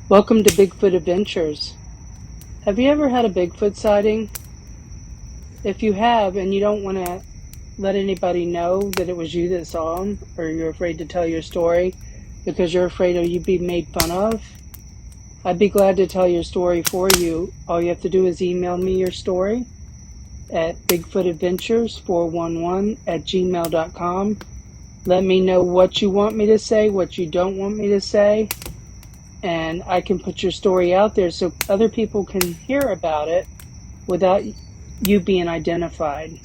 Welcome to Bigfoot Adventures. Have you ever had a Bigfoot sighting? If you have and you don't want to let anybody know that it was you that saw him, or you're afraid to tell your story because you're afraid of you being made fun of, I'd be glad to tell your story for you. All you have to do is email me your story at bigfootadventures411@gmail.com. Let me know what you want me to say, what you don't want me to say, and I can put your story out there so other people can hear about it without you being identified.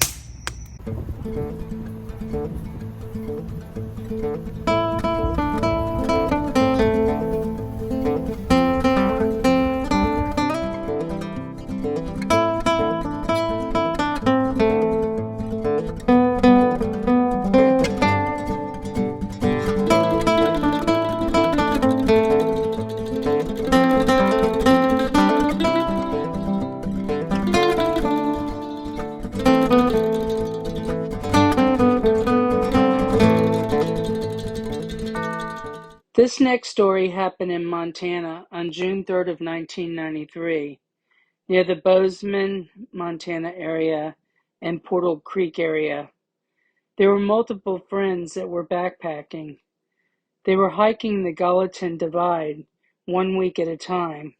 This next story happened in Montana on June 3rd of 1993, near the Bozeman, Montana area and Portal Creek area. There were multiple friends that were backpacking. They were hiking the Gallatin Divide 1 week at a time.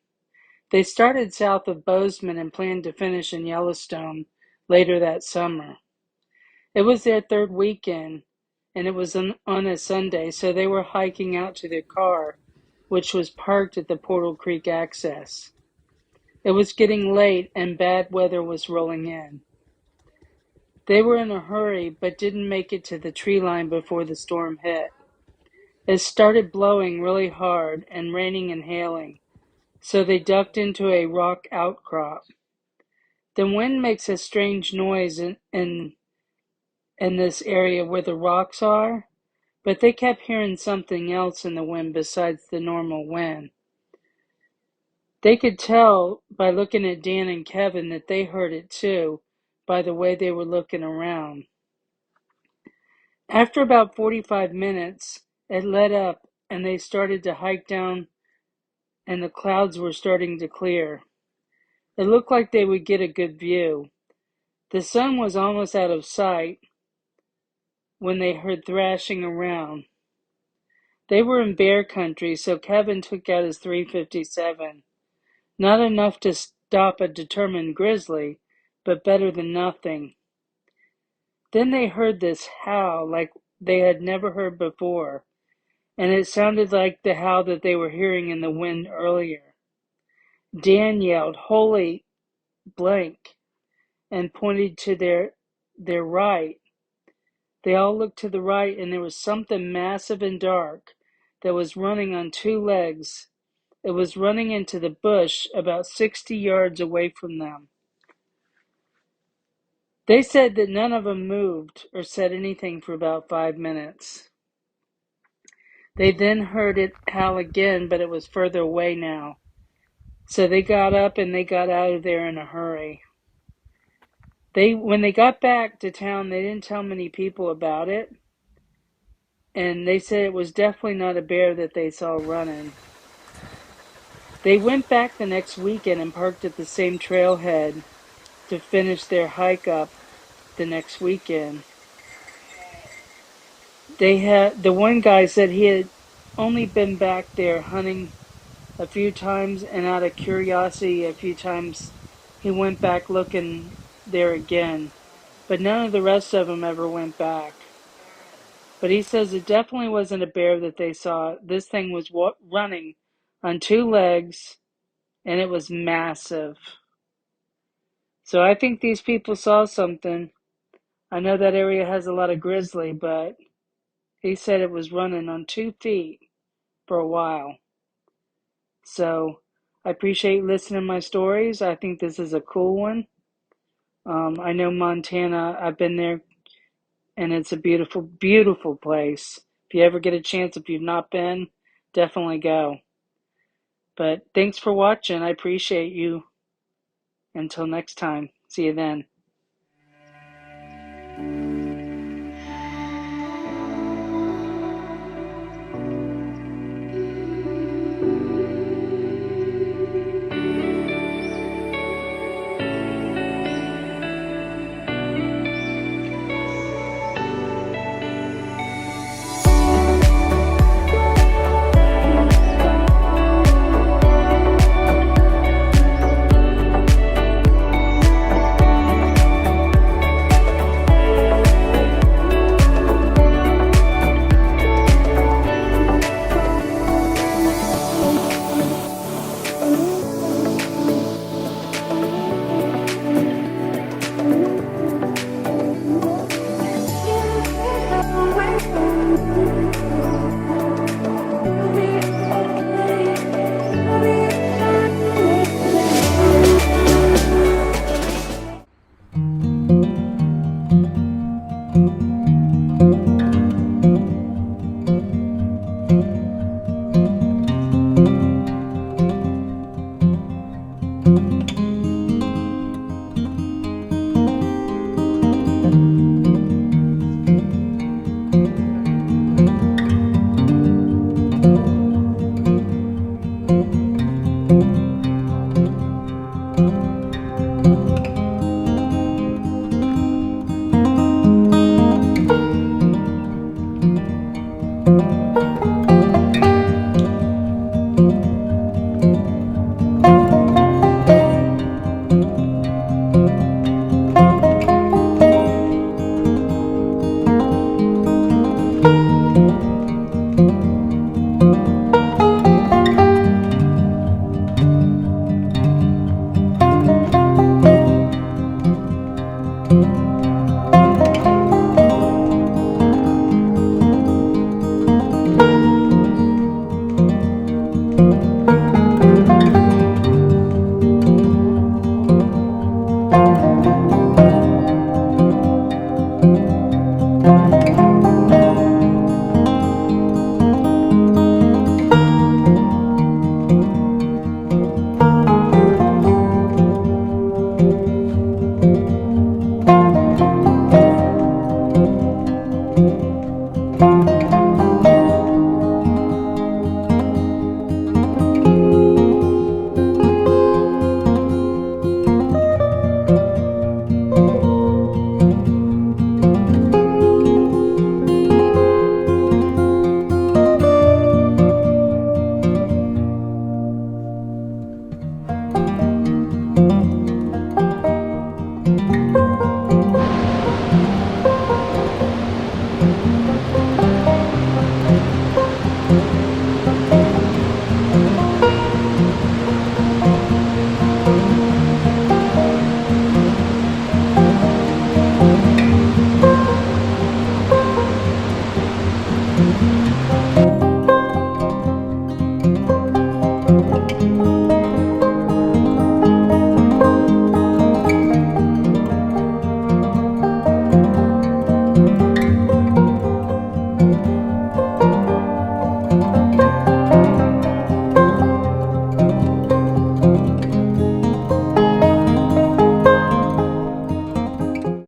They started south of Bozeman and planned to finish in Yellowstone later that summer. It was their third weekend, and it was on a Sunday, so they were hiking out to their car, which was parked at the Portal Creek access. It was getting late, and bad weather was rolling in. They were in a hurry, but didn't make it to the tree line before the storm hit. It started blowing really hard and raining and hailing, so they ducked into a rock outcrop. The wind makes a strange noise in this area where the rocks are, but they kept hearing something else in the wind besides the normal wind. They could tell by looking at Dan and Kevin that they heard it too, by the way they were looking around. After about 45 minutes, it let up and they started to hike down, and the clouds were starting to clear. It looked like they would get a good view. The sun was almost out of sight when they heard thrashing around. They were in bear country, so Kevin took out his .357. Not enough to stop a determined grizzly, but better than nothing. Then they heard this howl like they had never heard before, and it sounded like the howl that they were hearing in the wind earlier. Dan yelled, "Holy blank," and pointed to their right. They all looked to the right, and there was something massive and dark that was running on two legs. It was running into the bush about 60 yards away from them. They said that none of them moved or said anything for about 5 minutes. They then heard it howl again, but it was further away now. So they got up and they got out of there in a hurry. When they got back to town, they didn't tell many people about it. And they said it was definitely not a bear that they saw running. They went back the next weekend and parked at the same trailhead to finish their hike up the next weekend. The one guy said he had only been back there hunting a few times, and out of curiosity a few times he went back looking there again, but none of the rest of them ever went back. But he says it definitely wasn't a bear that they saw. This thing was running on two legs, and it was massive. So I think these people saw something. I know that area has a lot of grizzly, but he said it was running on 2 feet for a while. So I appreciate listening to my stories. I think this is a cool one. I know Montana, I've been there, and it's a beautiful, beautiful place. If you ever get a chance, if you've not been, definitely go. But thanks for watching. I appreciate you. Until next time. See you then.